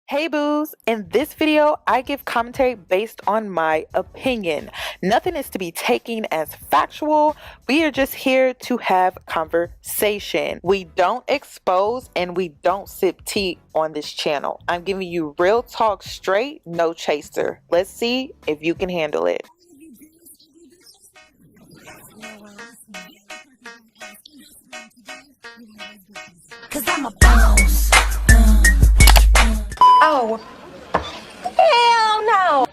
Hey boos, in this video, I give commentary based on my opinion. Nothing is to be taken as factual. We are just here to have conversation. We don't expose and we don't sip tea on this channel. I'm giving you real talk straight, no chaser. Let's see if you can handle it. Cause I'm a boss. Oh, hell no.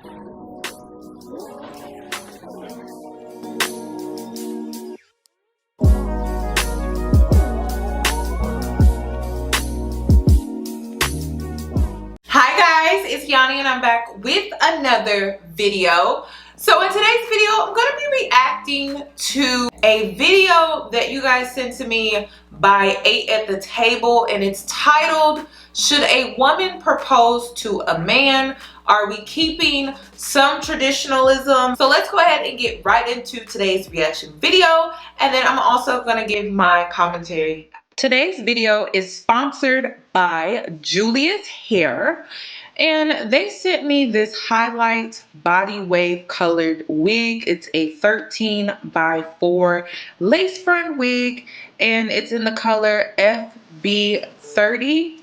Hi guys, it's Yoni and I'm back with another video. So in today's video, I'm going to be reacting to a video that you guys sent to me by 8 at the Table, and it's titled, "Should a Woman Propose to a Man? Are we keeping some traditionalism?" So let's go ahead and get right into today's reaction video, and then I'm also going to give my commentary. Today's video is sponsored by Julia's Hair, and they sent me this highlight body wave colored wig. It's a 13x4 lace front wig, and it's in the color FB30.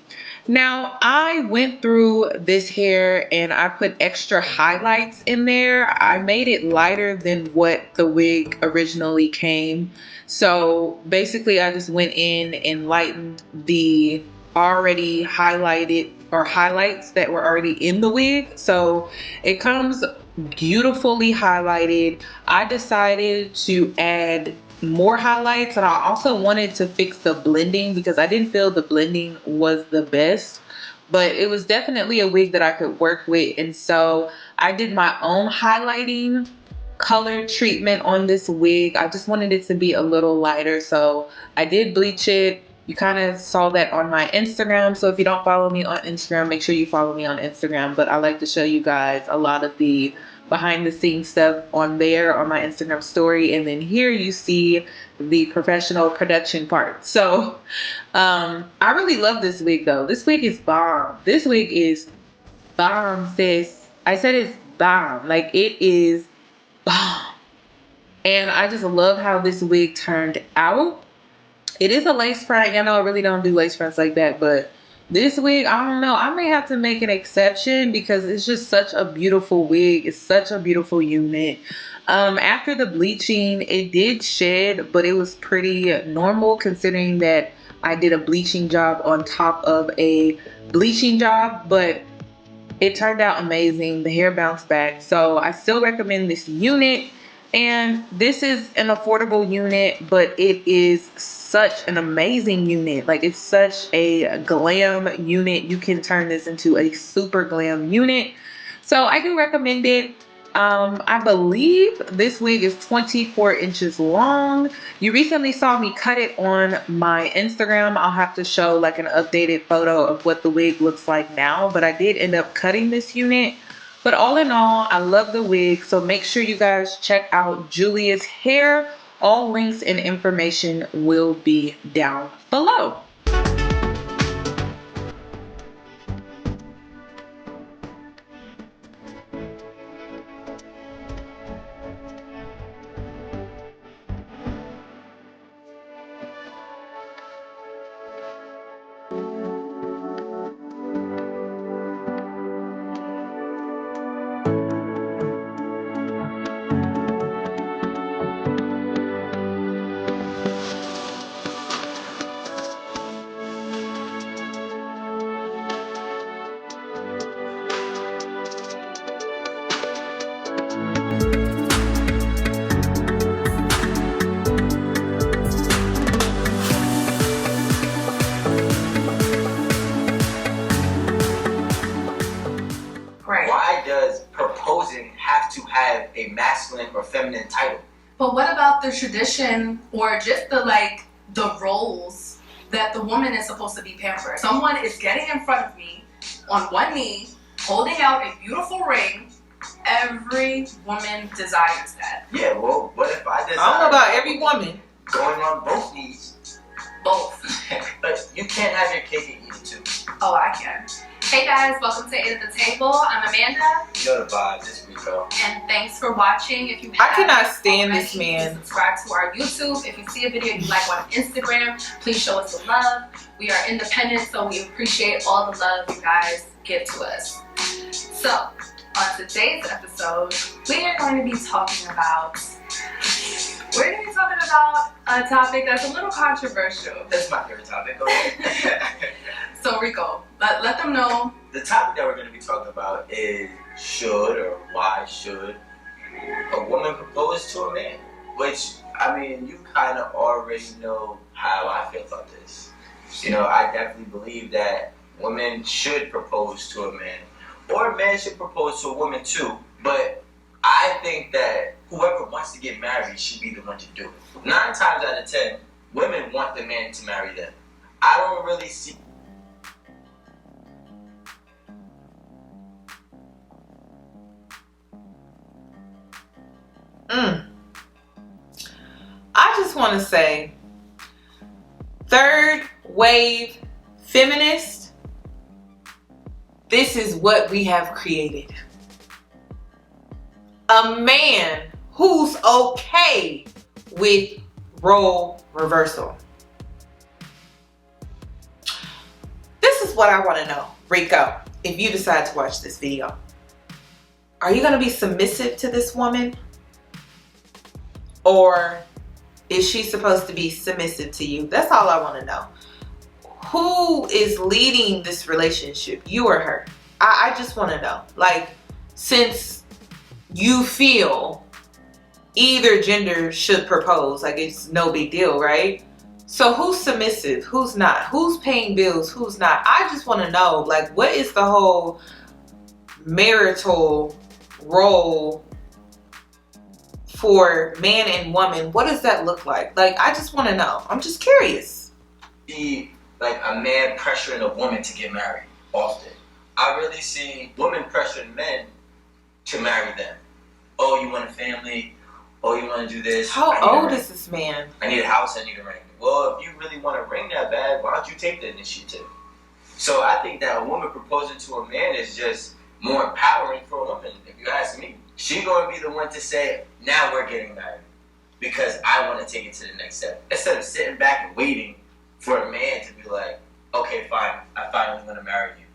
Now, I went through this hair and I put extra highlights in there. I made it lighter than what the wig originally came. So basically, I just went in and lightened the already highlighted or highlights that were already in the wig. So it comes beautifully highlighted. I decided to add more highlights, and I also wanted to fix the blending because I didn't feel the blending was the best, but it was definitely a wig that I could work with. And so I did my own highlighting color treatment on this wig. I just wanted it to be a little lighter, so I did bleach it. You kind of saw that on my Instagram, so if you don't follow me on Instagram, make sure you follow me on Instagram. But I like to show you guys a lot of the behind the scenes stuff on there on my Instagram story, and then here you see the professional production part. So I really love this wig though. This wig is bomb. This wig is bomb, sis. I said it's bomb. Like, it is bomb. And I just love how this wig turned out. It is a lace front. I know I really don't do lace fronts like that, but this wig, I don't know. I may have to make an exception because it's just such a beautiful wig. It's such a beautiful unit. After the bleaching, it did shed, but it was pretty normal considering that I did a bleaching job on top of a bleaching job, but it turned out amazing. The hair bounced back. So I still recommend this unit. And this is an affordable unit, but it is such an amazing unit. Like, it's such a glam unit. You can turn this into a super glam unit. So I do recommend it. I believe this wig is 24 inches long. You recently saw me cut it on my Instagram. I'll have to show like an updated photo of what the wig looks like now, but I did end up cutting this unit. But all in all, I love the wig, so make sure you guys check out Julia's Hair. All links and information will be down below. Why does proposing have to have a masculine or feminine title? But what about the tradition or just the roles that the woman is supposed to be pampered? Someone is getting in front of me on one knee, holding out a beautiful ring. Every woman desires that. Yeah, well, what if I desire? I don't know about every woman. Going on both knees. Both. But you can't have your cake and eat it too. Oh, I can. Hey guys, welcome to Eight at the Table. I'm Amanda. You know the vibes, it's Rico. And thanks for watching. If you I cannot stand this man. Subscribe to our YouTube. If you see a video you like on Instagram, please show us the love. We are independent, so we appreciate all the love you guys give to us. So, on today's episode, we are going to be talking about a topic that's a little controversial. That's my favorite topic. Go ahead. So Rico, let them know. The topic that we're going to be talking about is should or why should a woman propose to a man? Which, I mean, you kind of already know how I feel about this. You know, I definitely believe that women should propose to a man, or a man should propose to a woman too. But I think that whoever wants to get married should be the one to do it. 9 times out of 10, women want the man to marry them. I don't really see. I just want to say, third wave feminist, this is what we have created. A man who's okay with role reversal. This is what I want to know, Rico, if you decide to watch this video. Are you going to be submissive to this woman? Or is she supposed to be submissive to you? That's all I want to know. Who is leading this relationship? You or her? I just want to know. Like, since you feel either gender should propose, like it's no big deal, right? So who's submissive? Who's not? Who's paying bills? Who's not? I just want to know, like, what is the whole marital role for man and woman? What does that look like? Like, I just want to know. I'm just curious. See, like, a man pressuring a woman to get married often. I really see women pressuring men to marry them. Oh, you want a family? Oh, you want to do this? How old is this man? I need a house, I need a ring. Well, if you really want a ring that bad, why don't you take the initiative? So I think that a woman proposing to a man is just more empowering for a woman, if you ask me. She's going to be the one to say, now we're getting married because I want to take it to the next step. Instead of sitting back and waiting for a man to be like, okay, fine, I finally want to marry you.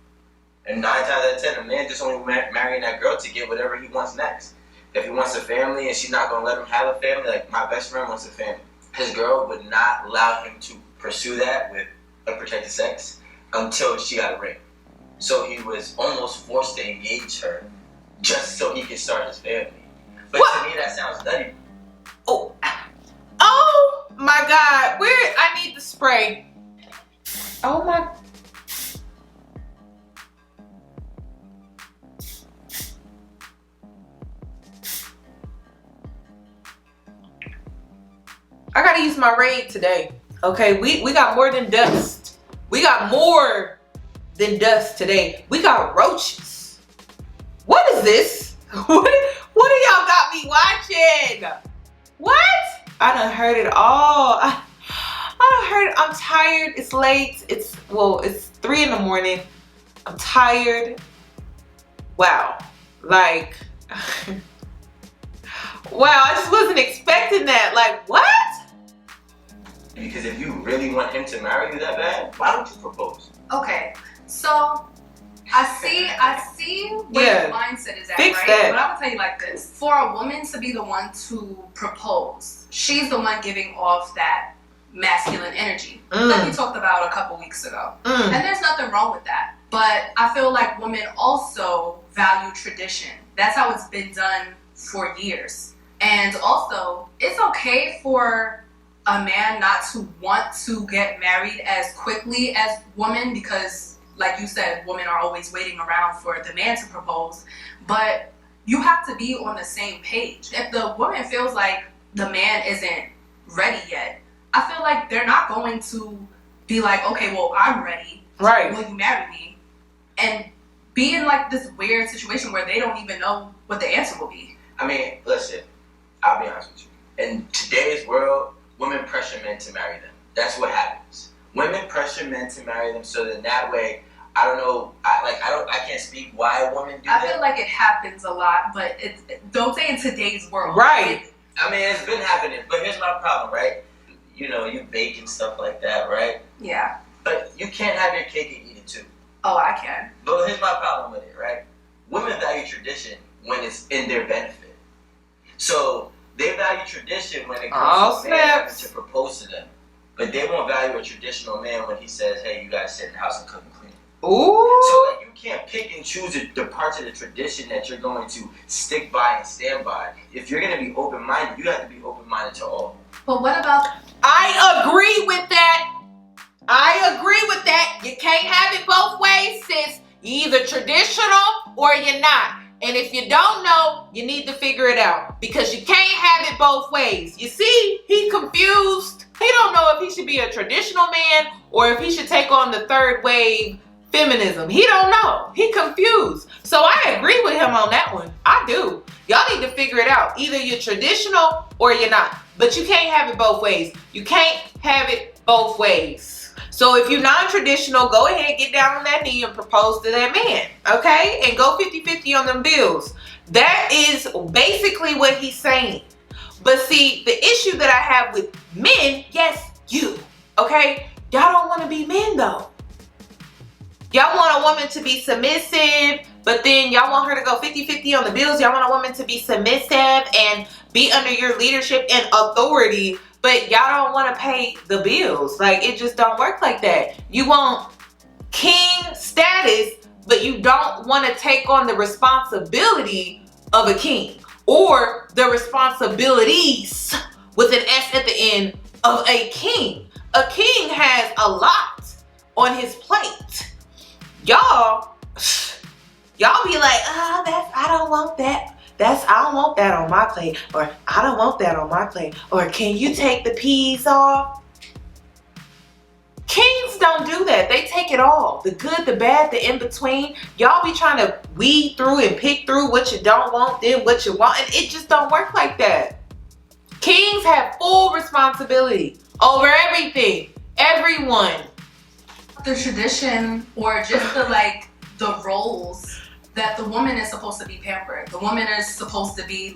And 9 times out of 10, a man just only marrying that girl to get whatever he wants next. If he wants a family and she's not going to let him have a family, like my best friend wants a family, his girl would not allow him to pursue that with unprotected sex until she got a ring. So he was almost forced to engage her just so he could start his family. But what? To me, that sounds nutty. Oh my God! Where? I need the spray. Oh my. I gotta use my raid today. Okay, we got more than dust. We got more than dust today. We got roaches. What is this? What do y'all got me watching? What? I done heard it all. I done heard it. I'm tired. It's late. It's 3 in the morning. I'm tired. Wow. Like, wow, I just wasn't expecting that. Like, what? Because if you really want him to marry you that bad, why don't you propose? Okay, so I see where your mindset is at, Fix right? that. But I'm gonna tell you like this: for a woman to be the one to propose, she's the one giving off that masculine energy that we talked about a couple weeks ago. And there's nothing wrong with that. But I feel like women also value tradition. That's how it's been done for years. And also, it's okay for a man not to want to get married as quickly as women because, like you said, women are always waiting around for the man to propose. But you have to be on the same page. If the woman feels like the man isn't ready yet, I feel like they're not going to be like, okay, well, I'm ready. Right. Will you marry me? And be in like this weird situation where they don't even know what the answer will be. I mean, listen, I'll be honest with you. In today's world, women pressure men to marry them. That's what happens. Women pressure men to marry them so that way I don't know. I can't speak why a woman do I that. feel like it happens a lot, but don't say in today's world. Right. I mean, it's been happening, but here's my problem, right? You know, you bake and stuff like that, right? Yeah. But you can't have your cake and eat it too. Oh, I can. But here's my problem with it, right? Women value tradition when it's in their benefit. So they value tradition when it comes to a man having to propose to them. But they won't value a traditional man when he says, hey, you gotta sit in the house and cook and clean. Ooh. So like, you can't pick and choose the parts of the tradition that you're going to stick by and stand by. If you're gonna be open-minded, you have to be open-minded to all. But what about... I agree with that. You can't have it both ways, sis. You're either traditional or you're not. And if you don't know, you need to figure it out. Because you can't have it both ways. You see, he's confused. He don't know if he should be a traditional man or if he should take on the third wave feminism. He don't know. He confused. So I agree with him on that one. I do. Y'all need to figure it out. Either you're traditional or you're not. But you can't have it both ways. You can't have it both ways. So if you're non-traditional, go ahead, get down on that knee and propose to that man, okay? And go 50-50 on them bills. That is basically what he's saying. But see, the issue that I have with men, yes, you, okay? Y'all don't want to be men, though. Y'all want a woman to be submissive, but then y'all want her to go 50-50 on the bills. Y'all want a woman to be submissive and be under your leadership and authority, but y'all don't want to pay the bills. Like, it just don't work like that. You want king status, but you don't want to take on the responsibility of a king or the responsibilities with an S at the end of a king. A king has a lot on his plate. Y'all be like, I don't want that. I don't want that on my plate. Or I don't want that on my plate. Or can you take the peas off? Kings don't do that. They take it all. The good, the bad, the in-between. Y'all be trying to weed through and pick through what you don't want, then what you want. And it just don't work like that. Kings have full responsibility over everything. Everyone. The tradition or just the roles that the woman is supposed to be pampered. The woman is supposed to be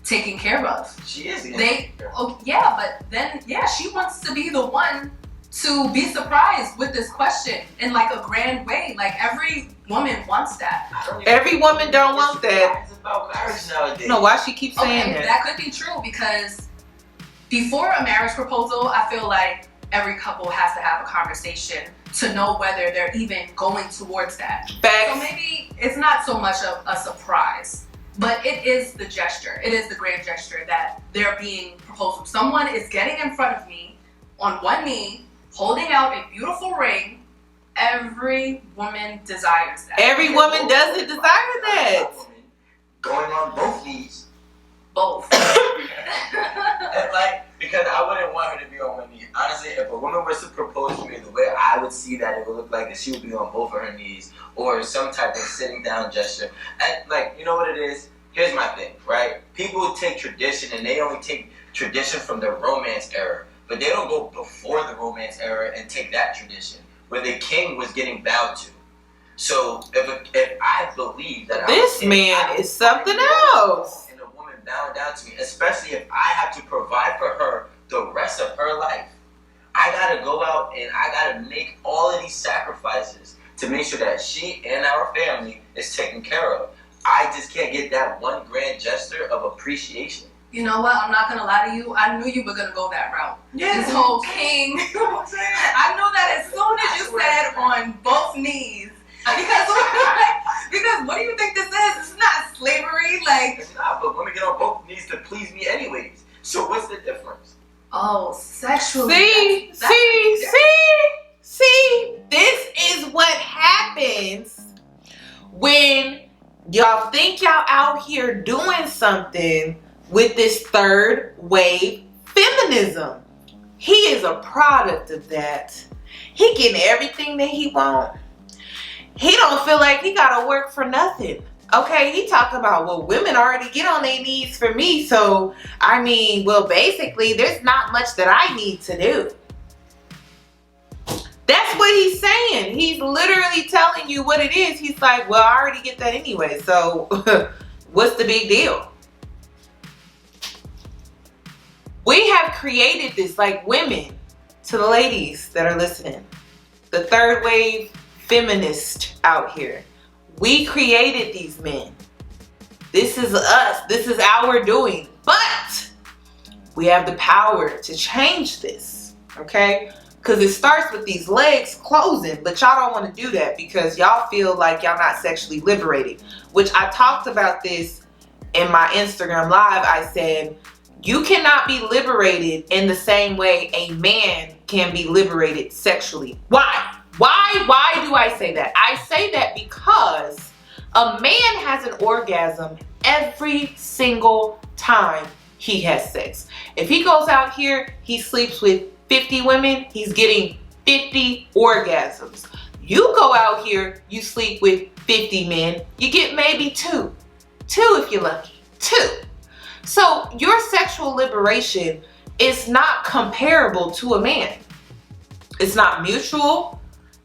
taken care of. She is. But then she wants to be the one to be surprised with this question in a grand way. Every woman wants that. Every woman don't want that. It's about marriage nowadays. No, why she keeps saying that? That could be true because before a marriage proposal, I feel like every couple has to have a conversation to know whether they're even going towards that. Facts. So maybe it's not so much of a surprise, but it is the gesture. It is the grand gesture that they're being proposed. Someone is getting in front of me on one knee, holding out a beautiful ring. Every woman desires that. Every woman doesn't desire that. Going on both knees. Both. Because I wouldn't want her to be on one knee. Honestly, if a woman was to propose to me, the way I would see that it would look like that she would be on both of her knees or some type of sitting down gesture. And you know what it is? Here's my thing, right? People take tradition and they only take tradition from the romance era, but they don't go before the romance era and take that tradition where the king was getting bowed to. So if I believe that this man is something else. Bow down to me, especially if I have to provide for her the rest of her life. I gotta go out and I gotta make all of these sacrifices to make sure that she and our family is taken care of. I just can't get that one grand gesture of appreciation. You know what? I'm not gonna lie to you. I knew you were gonna go that route. This whole king. I knew that as soon as you said on both knees. Because what do you think this is? It's not slavery. It's not, but women get on both knees to please me anyways. So what's the difference? Oh, sexually. See, this is what happens when y'all think y'all out here doing something with this third wave feminism. He is a product of that. He getting everything that he wants. He don't feel like he gotta work for nothing. Okay, he talking about, well, women already get on their knees for me, so basically there's not much that I need to do. That's what he's saying. He's literally telling you what it is. He's like, well, I already get that anyway, so what's the big deal? We have created this, like women, to the ladies that are listening, the third wave feminist out here. We created these men. This is us. This is our doing. But we have the power to change this, okay? Because it starts with these legs closing, but y'all don't want to do that because y'all feel like y'all not sexually liberated, which I talked about this in my Instagram live. I said, you cannot be liberated in the same way a man can be liberated sexually. Why? Why do I say that? I say that because a man has an orgasm every single time he has sex. If he goes out here, he sleeps with 50 women, he's getting 50 orgasms. You go out here, you sleep with 50 men, you get maybe two if you're lucky, 2. So your sexual liberation is not comparable to a man. It's not mutual.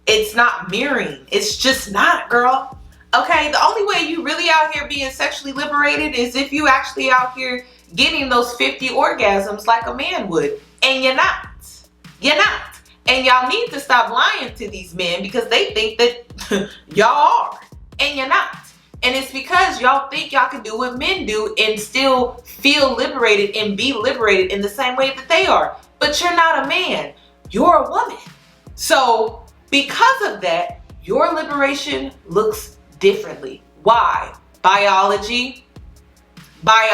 It's not mirroring. It's just not, girl. Okay, the only way you really out here being sexually liberated is if you actually out here getting those 50 orgasms like a man would. And you're not. You're not. And y'all need to stop lying to these men because they think that y'all are. And you're not. And it's because y'all think y'all can do what men do and still feel liberated and be liberated in the same way that they are. But you're not a man. You're a woman. So because of that, your liberation looks differently. Why? Biology. I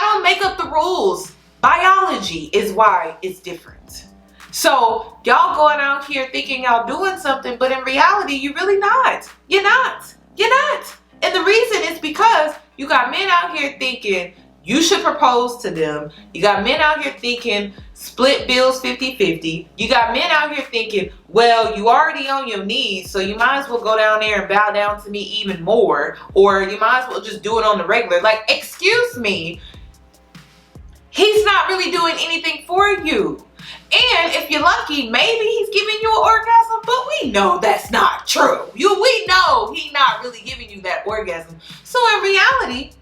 don't make up the rules. Biology is why it's different. So y'all going out here thinking y'all doing something, but in reality, you're really not. You're not. And the reason is because you got men out here thinking you should propose to them. You got men out here thinking split bills 50-50. You got men out here thinking, well, you already on your knees, so you might as well go down there and bow down to me even more. Or you might as well just do it on the regular. Like, excuse me. He's not really doing anything for you. And if you're lucky, maybe he's giving you an orgasm, but we know that's not true. We know he's not really giving you that orgasm. So in reality,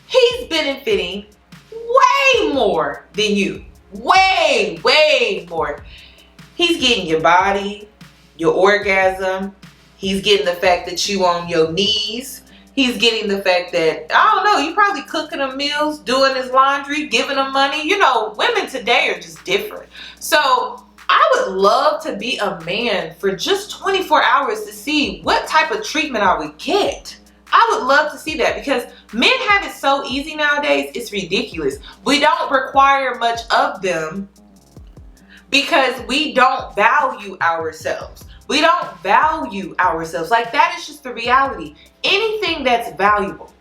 he's benefiting way more than you. Way more. He's getting your body, your orgasm. He's getting the fact that you on your knees. He's getting the fact that, I don't know, you probably cooking him meals, doing his laundry, giving him money. You know, women today are just different. So I would love to be a man for just 24 hours to see what type of treatment I would get. I would love to see that because men have it so easy nowadays. It's ridiculous. We don't require much of them because we don't value ourselves. We don't value ourselves. Like, that is just the reality. Anything that's valuable.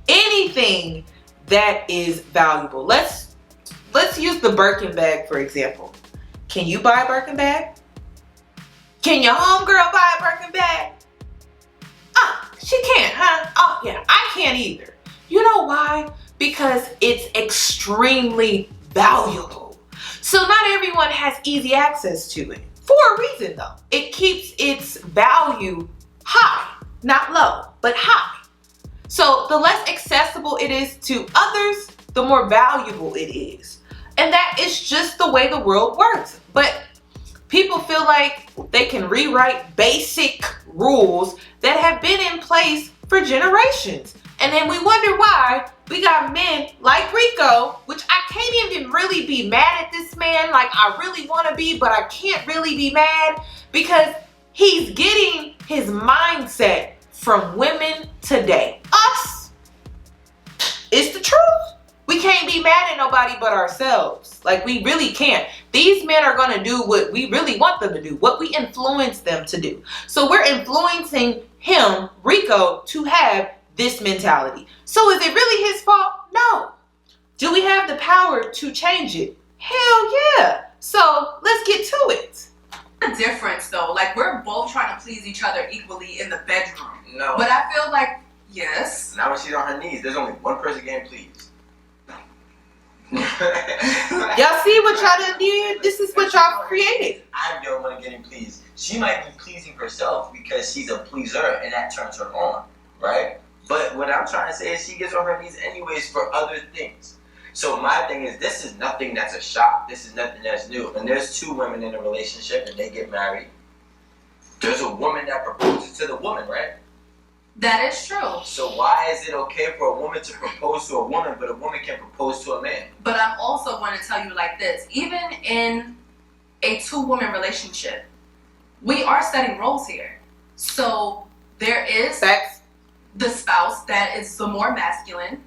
Anything that is valuable. Let's use the Birkin bag, for example. Can you buy a Birkin bag? Can your homegirl buy a Birkin bag? She can't, huh? Oh, yeah, I can't either. You know why? Because it's extremely valuable. So not everyone has easy access to it. For a reason, though. It keeps its value high. Not low, but high. So the less accessible it is to others, the more valuable it is. And that is just the way the world works. But people feel like they can rewrite basic rules that have been in place for generations. And then we wonder why we got men like Rico, which I can't even really be mad at this man like I really want to be, but I can't really be mad because he's getting his mindset from women today. Us. It's the truth. We can't be mad at nobody but ourselves. Like, we really can't. These men are going to do what we really want them to do, what we influence them to do. So we're influencing him, Rico, to have this mentality. So is it really his fault? No. Do we have the power to change it? Hell yeah. So let's get to it. The difference though, like, we're both trying to please each other equally in the bedroom. No. But I feel like, yes. Now when she's on her knees, there's only one person getting pleased. Y'all see what y'all done did? This is what y'all created. I don't want to get him pleased. She might be pleasing herself because she's a pleaser and that turns her on, right? But what I'm trying to say is she gets on her knees anyways for other things. So my thing is, this is nothing that's a shock. This is nothing that's new. And there's two women in a relationship and they get married. There's a woman that proposes to the woman, right? That is true. So why is it okay for a woman to propose to a woman, but a woman can propose to a man? But I'm also going to tell you like this. Even in a two-woman relationship, we are setting roles here. So there is Facts. the spouse that is the more masculine.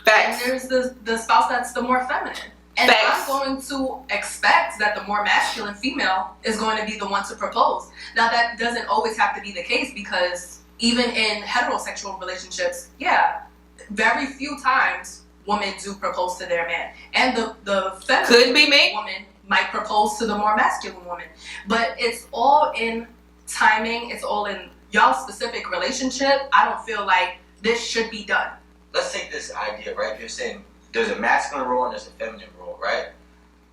Facts. And there's the spouse that's the more feminine. And Facts. I'm going to expect that the more masculine female is going to be the one to propose. Now, that doesn't always have to be the case because even in heterosexual relationships, yeah, very few times women do propose to their man. And the feminine Could be me. woman might propose to the more masculine woman. But it's all in timing. It's all in y'all's specific relationship. I don't feel like this should be done. Let's take this idea, right? You're saying there's a masculine role and there's a feminine role, right?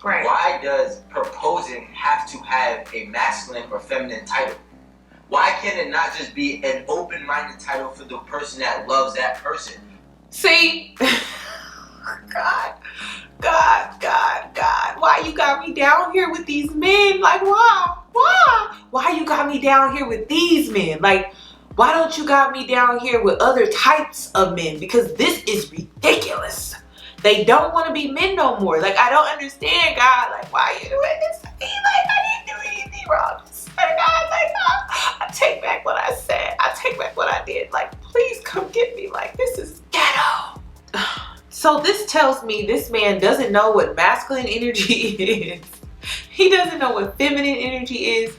Right. Why does proposing have to have a masculine or feminine title? Why can it not just be an open-minded title for the person that loves that person? See? God. Why you got me down here with these men? Like, why? Why you got me down here with these men? Like, why don't you got me down here with other types of men? Because this is ridiculous. They don't want to be men no more. Like, I don't understand, God. Like, why are you doing this to me? Like, I didn't do anything wrong. I swear to God, like, I take back what I said. I take back what I did. Like, please come get me. Like, this is ghetto. So this tells me this man doesn't know what masculine energy is. He doesn't know what feminine energy is.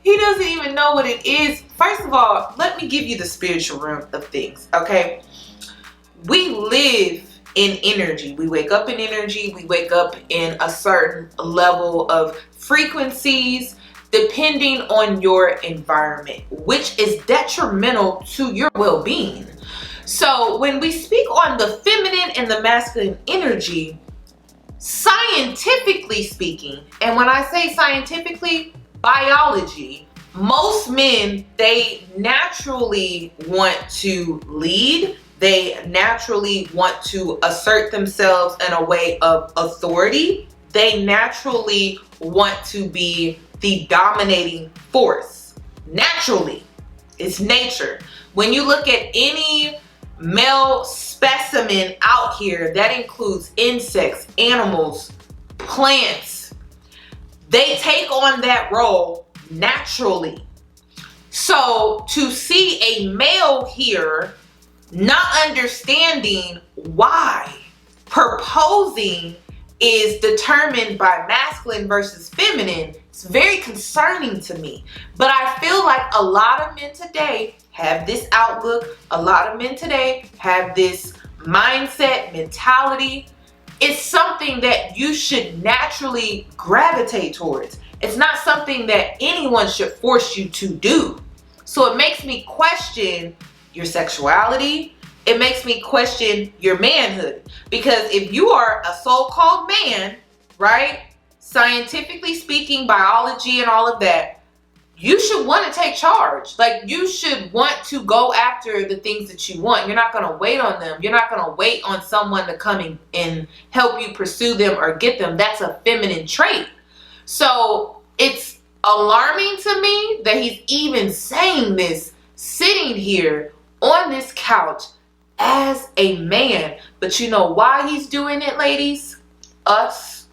He doesn't even know what it is. First of all, let me give you the spiritual realm of things, okay? We live in energy. We wake up in energy. We wake up in a certain level of frequencies depending on your environment, which is detrimental to your well-being. So when we speak on the feminine and the masculine energy, scientifically speaking, and when I say scientifically, biology, most men, they naturally want to lead. They naturally want to assert themselves in a way of authority. They naturally want to be the dominating force. Naturally. It's nature. When you look at any male specimen out here, that includes insects, animals, plants, they take on that role naturally. So to see a male here not understanding why proposing is determined by masculine versus feminine, it's very concerning to me. But I feel like a lot of men today have this outlook. A lot of men today have this mindset, mentality. It's something that you should naturally gravitate towards. It's not something that anyone should force you to do. So it makes me question your sexuality. It makes me question your manhood. Because if you are a so-called man, right? Scientifically speaking, biology and all of that, you should want to take charge. Like, you should want to go after the things that you want. You're not going to wait on them. You're not going to wait on someone to come in and help you pursue them or get them. That's a feminine trait. So it's alarming to me that he's even saying this, sitting here on this couch as a man. But you know why he's doing it, ladies? Us.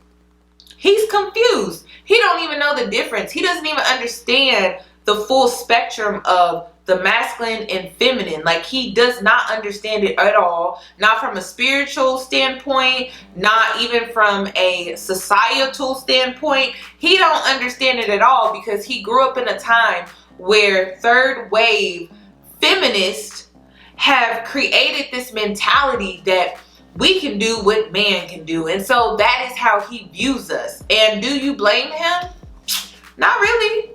He's confused. He don't even know the difference. He doesn't even understand the full spectrum of the masculine and feminine. Like, he does not understand it at all. Not from a spiritual standpoint, not even from a societal standpoint. He don't understand it at all because he grew up in a time where third wave feminists have created this mentality that we can do what man can do. And so that is how he views us. And do you blame him? Not really.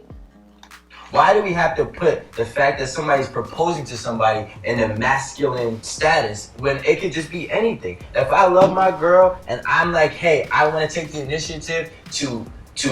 Why do we have to put the fact that somebody's proposing to somebody in a masculine status when it could just be anything? If I love my girl and I'm like, hey, I want to take the initiative to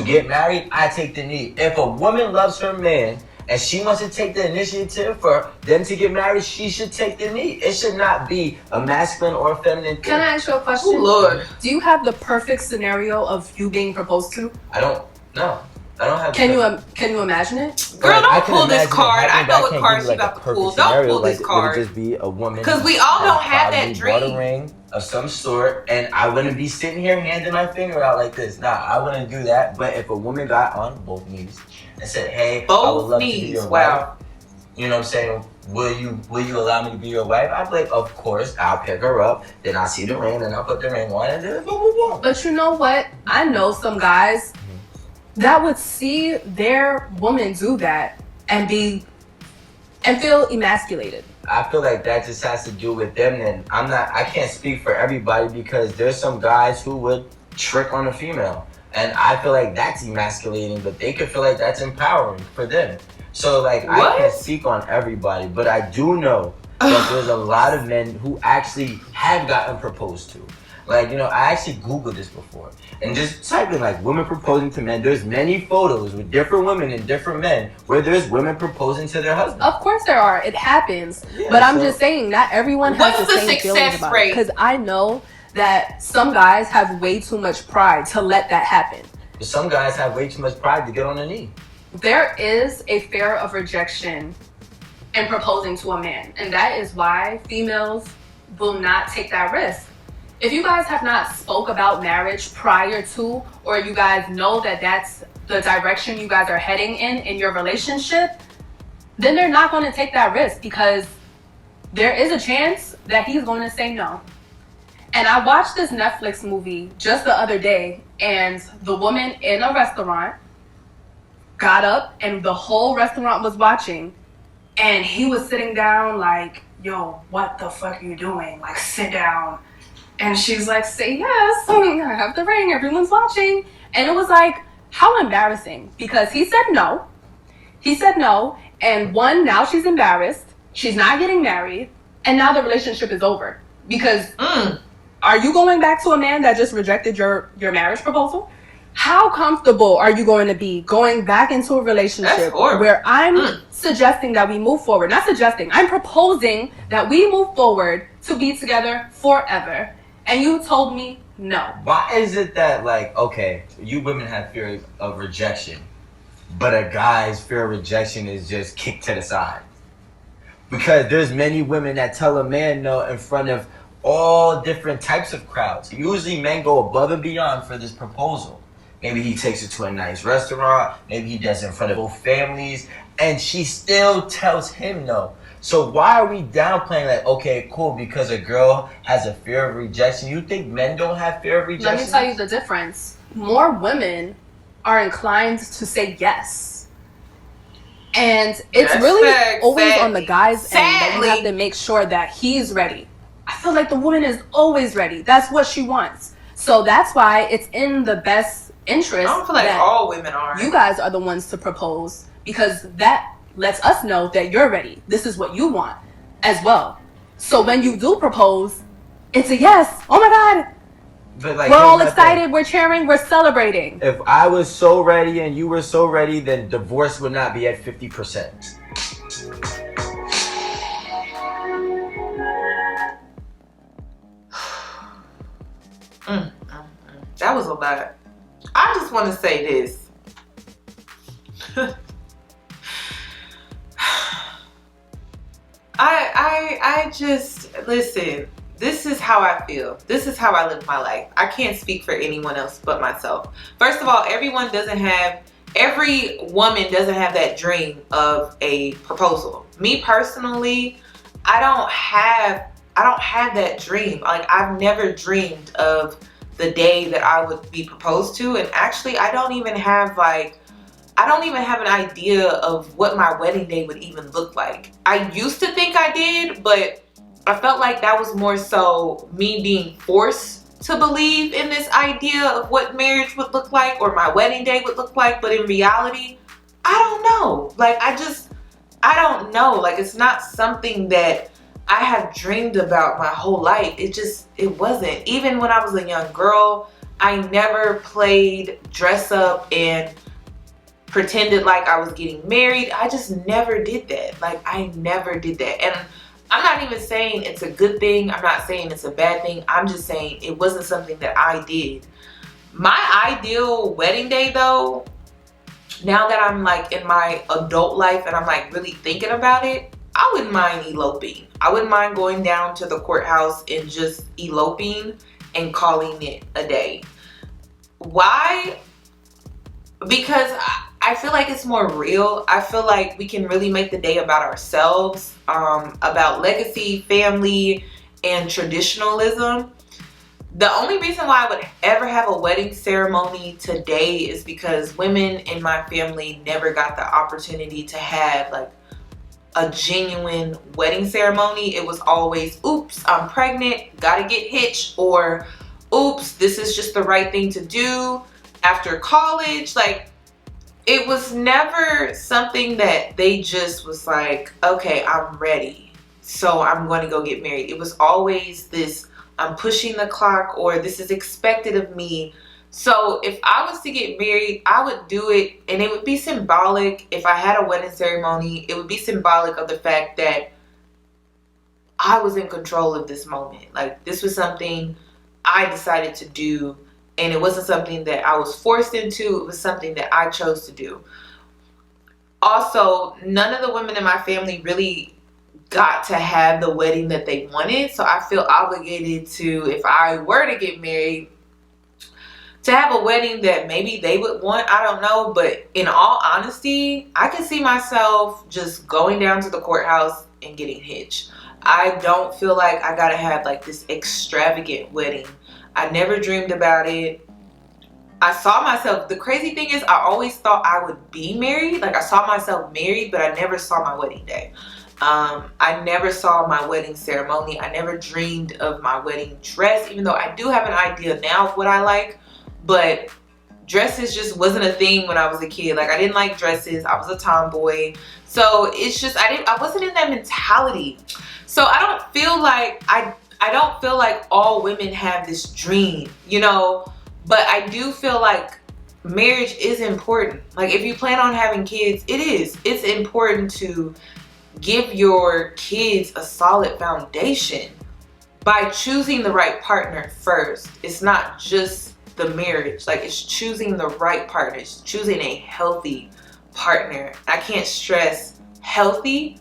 get married, I take the knee. If a woman loves her man and she wants to take the initiative for them to get married, she should take the knee. It should not be a masculine or a feminine thing. Can I ask you a question? Oh, Lord. Do you have the perfect scenario of you being proposed to? I don't know. I don't have. Can you imagine it? Girl, Like, I don't can pull this imagine it card. I happening, know but what can't card give you you, about a to perfect pull. scenario. Don't pull Like, this card. It would just be a woman. Because we all don't have that probably bought dream. a ring of some sort, and I wouldn't be sitting here handing my finger out like this. Nah, I wouldn't do that. But if a woman got on both knees and said, "Hey, I would Both love to be knees. your Wow. wife," you know what I'm saying? Will you allow me to be your wife? I'd be like, of course. I'll pick her up, then I'll see the ring, and I'll put the ring on, and then boom, boom, boom. But you know what? I know some guys that would see their woman do that and feel emasculated. I feel like that just has to do with them. And I can't speak for everybody because there's some guys who would trick on a female. And I feel like that's emasculating, but they could feel like that's empowering for them. So like, I What? can't speak on everybody, but I do know that there's a lot of men who actually have gotten proposed to. Like, you know, I actually Googled this before. And just type in like women proposing to men. There's many photos with different women and different men where there's women proposing to their husbands. Of course there are. It happens. Yeah, but I'm so- just saying, not everyone has What's the the same feelings success about rate? it. Because I know that some guys have way too much pride to let that happen. But some guys have way too much pride to get on their knee. There is a fear of rejection in proposing to a man. And that is why females will not take that risk. If you guys have not spoke about marriage prior to, or you guys know that that's the direction you guys are heading in your relationship, then they're not going to take that risk because there is a chance that he's going to say no. And I watched this Netflix movie just the other day, and the woman in a restaurant got up and the whole restaurant was watching, and he was sitting down like, yo, what the fuck are you doing? Like, sit down. And she's like, say yes, I have the ring, everyone's watching. And it was like, how embarrassing, because he said no. He said no, and one, now she's embarrassed. She's not getting married, and now the relationship is over. Because are you going back to a man that just rejected your marriage proposal? How comfortable are you going to be going back into a relationship where I'm suggesting that we move forward? Not suggesting, I'm proposing that we move forward to be together forever. And you told me no. Why is it that, like, okay, you women have fear of rejection, but a guy's fear of rejection is just kicked to the side? Because there's many women that tell a man no in front of all different types of crowds. Usually men go above and beyond for this proposal. Maybe he takes her to a nice restaurant, maybe he does it in front of both families, and she still tells him no. So why are we downplaying like, okay, cool, because a girl has a fear of rejection? You think men don't have fear of rejection? Let me tell you the difference. More women are inclined to say yes. And it's That's really facts, always sadly. on the guy's end that you have Sadly. to make sure that he's ready. I feel like the woman is always ready. That's what she wants. So that's why it's in the best interest I don't feel like that all women are. you guys are the ones to propose, because that lets us know that you're ready. This is what you want as well. So when you do propose, it's a yes. Oh my God. But like, We're here's all my excited. thing. We're cheering. We're celebrating. If I was so ready and you were so ready, then divorce would not be at 50%. That was a lot. I just want to say this. I just, listen, this is how I feel. This is how I live my life. I can't speak for anyone else but myself. First of all, every woman doesn't have that dream of a proposal. Me personally, I don't have that dream. Like, I've never dreamed of the day that I would be proposed to, and actually I don't even have an idea of what my wedding day would even look like. I used to think I did, but I felt like that was more so me being forced to believe in this idea of what marriage would look like or my wedding day would look like. But in reality, I don't know. Like, I don't know. Like, it's not something that I have dreamed about my whole life. It wasn't. Even when I was a young girl, I never played dress up and pretended like I was getting married. I just never did that. Like, I never did that. And I'm not even saying it's a good thing. I'm not saying it's a bad thing. I'm just saying it wasn't something that I did. My ideal wedding day, though, now that I'm like in my adult life and I'm like really thinking about it, I wouldn't mind eloping. I wouldn't mind going down to the courthouse and just eloping and calling it a day. Why? Because I feel like it's more real. I feel like we can really make the day about ourselves, about legacy, family, and traditionalism. The only reason why I would ever have a wedding ceremony today is because women in my family never got the opportunity to have like a genuine wedding ceremony. It was always, oops, I'm pregnant, gotta get hitched, or oops, this is just the right thing to do after college. Like, it was never something that they just was like, okay, I'm ready, so I'm going to go get married. It was always this, I'm pushing the clock, or this is expected of me. So if I was to get married, I would do it, and it would be symbolic. If I had a wedding ceremony, it would be symbolic of the fact that I was in control of this moment. Like, this was something I decided to do, and it wasn't something that I was forced into. It was something that I chose to do. Also, none of the women in my family really got to have the wedding that they wanted. So I feel obligated to, if I were to get married, to have a wedding that maybe they would want. I don't know. But in all honesty, I can see myself just going down to the courthouse and getting hitched. I don't feel like I gotta have like this extravagant wedding. I never dreamed about it. I saw myself, the crazy thing is, I always thought I would be married. Like, I saw myself married, but I never saw my wedding day. I never saw my wedding ceremony. I never dreamed of my wedding dress, even though I do have an idea now of what I like. But dresses just wasn't a thing when I was a kid. Like, I didn't like dresses. I was a tomboy. So it's just, I wasn't in that mentality. So I don't feel like, I don't feel like all women have this dream, you know, but I do feel like marriage is important. Like, if you plan on having kids, it's important to give your kids a solid foundation by choosing the right partner first. It's not just the marriage. Like, it's choosing the right partner. It's choosing a healthy partner. I can't stress healthy.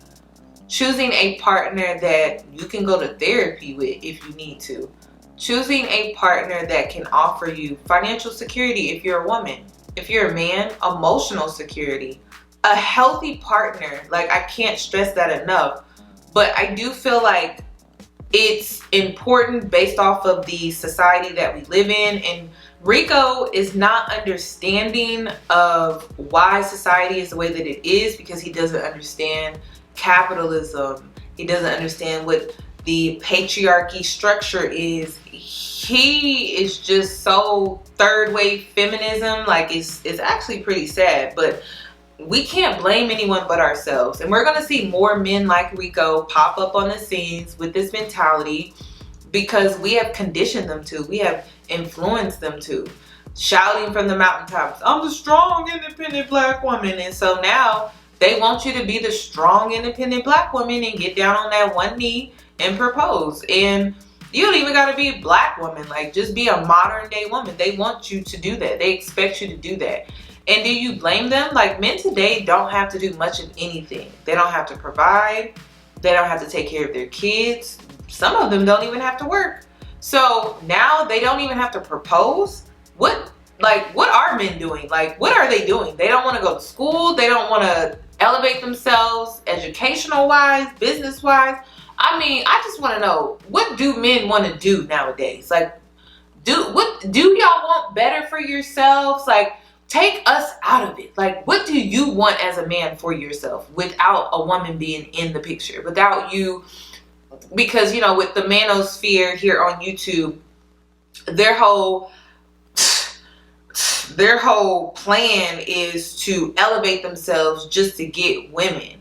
Choosing a partner that you can go to therapy with if you need to. Choosing a partner that can offer you financial security if you're a woman. If you're a man, emotional security. A healthy partner. Like, I can't stress that enough. But I do feel like it's important based off of the society that we live in. And Rico is not understanding of why society is the way that it is, because he doesn't understand capitalism. He doesn't understand what the patriarchy structure is. He is just so third wave feminism. Like, it's actually pretty sad, but we can't blame anyone but ourselves. And we're going to see more men like Rico pop up on the scenes with this mentality because we have conditioned them to. We have influenced them to. Shouting from the mountaintops, I'm the strong, independent black woman. And so now they want you to be the strong, independent black woman and get down on that one knee and propose. And you don't even got to be a black woman. Like, just be a modern day woman. They want you to do that. They expect you to do that. And do you blame them? Like, men today don't have to do much of anything. They don't have to provide. They don't have to take care of their kids. Some of them don't even have to work. So now they don't even have to propose. What are men doing? Like, what are they doing? They don't want to go to school. They don't want to elevate themselves educational wise, business wise. I mean, I just want to know, what do men want to do nowadays? Like, do y'all want better for yourselves? Like, take us out of it. Like, what do you want as a man for yourself without a woman being in the picture? Without you, because, you know, with the manosphere here on YouTube, their whole their whole plan is to elevate themselves just to get women.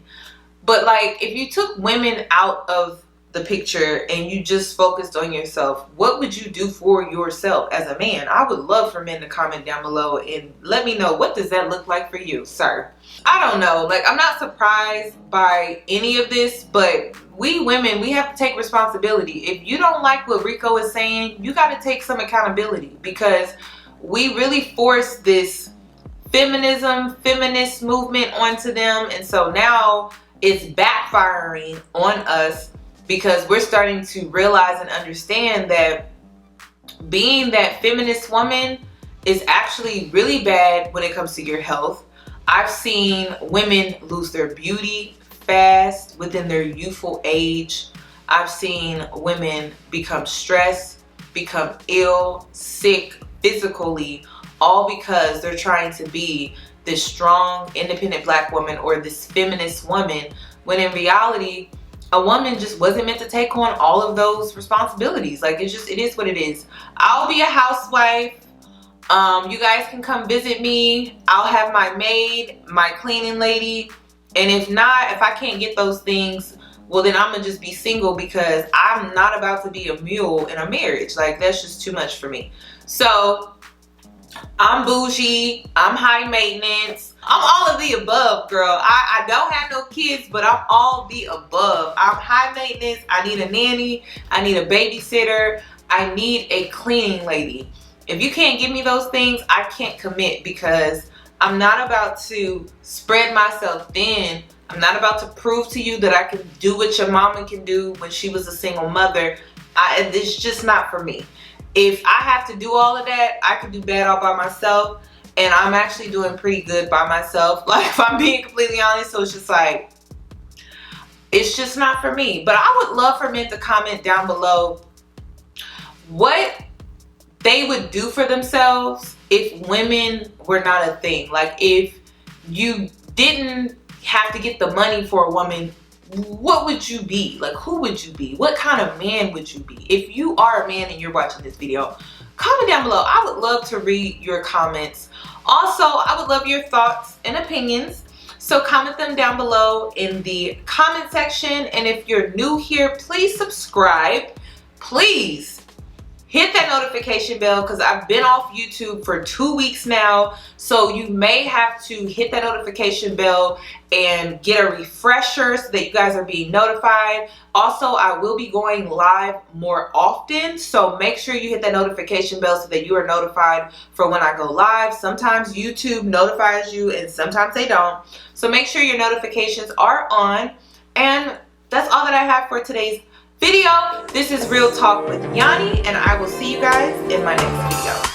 But like, if you took women out of the picture and you just focused on yourself, what would you do for yourself as a man? I would love for men to comment down below and let me know, what does that look like for you, sir? I don't know. Like, I'm not surprised by any of this, but we women, we have to take responsibility. If you don't like what Rico is saying, you got to take some accountability, because we really forced this feminist movement onto them. And so now it's backfiring on us, because we're starting to realize and understand that being that feminist woman is actually really bad when it comes to your health. I've seen women lose their beauty fast within their youthful age. I've seen women become stressed, become ill, sick physically, all because they're trying to be this strong, independent black woman or this feminist woman, when in reality, a woman just wasn't meant to take on all of those responsibilities. Like, it is what it is. I'll be a housewife. You guys can come visit me. I'll have my maid, my cleaning lady. And if not, if I can't get those things, well, then I'm gonna just be single, because I'm not about to be a mule in a marriage. Like, that's just too much for me. So I'm bougie, I'm high maintenance, I'm all of the above, girl. I don't have no kids, but I'm all the above. I'm high maintenance, I need a nanny, I need a babysitter, I need a cleaning lady. If you can't give me those things, I can't commit, because I'm not about to spread myself thin. I'm not about to prove to you that I can do what your mama can do when she was a single mother. It's just not for me. If I have to do all of that, I can do bad all by myself. And I'm actually doing pretty good by myself. Like, if I'm being completely honest. So it's just like, it's just not for me. But I would love for men to comment down below what they would do for themselves if women were not a thing. Like, if you didn't have to get the money for a woman, what would you be? Like, who would you be? What kind of man would you be? If you are a man and you're watching this video, comment down below. I would love to read your comments. Also, I would love your thoughts and opinions. So comment them down below in the comment section. And if you're new here, please subscribe. Please hit that notification bell, because I've been off YouTube for 2 weeks now. So you may have to hit that notification bell and get a refresher so that you guys are being notified. Also, I will be going live more often, so make sure you hit that notification bell so that you are notified for when I go live. Sometimes YouTube notifies you and sometimes they don't. So make sure your notifications are on. And that's all that I have for today's video. This is Real Talk with Yoni, and I will see you guys in my next video.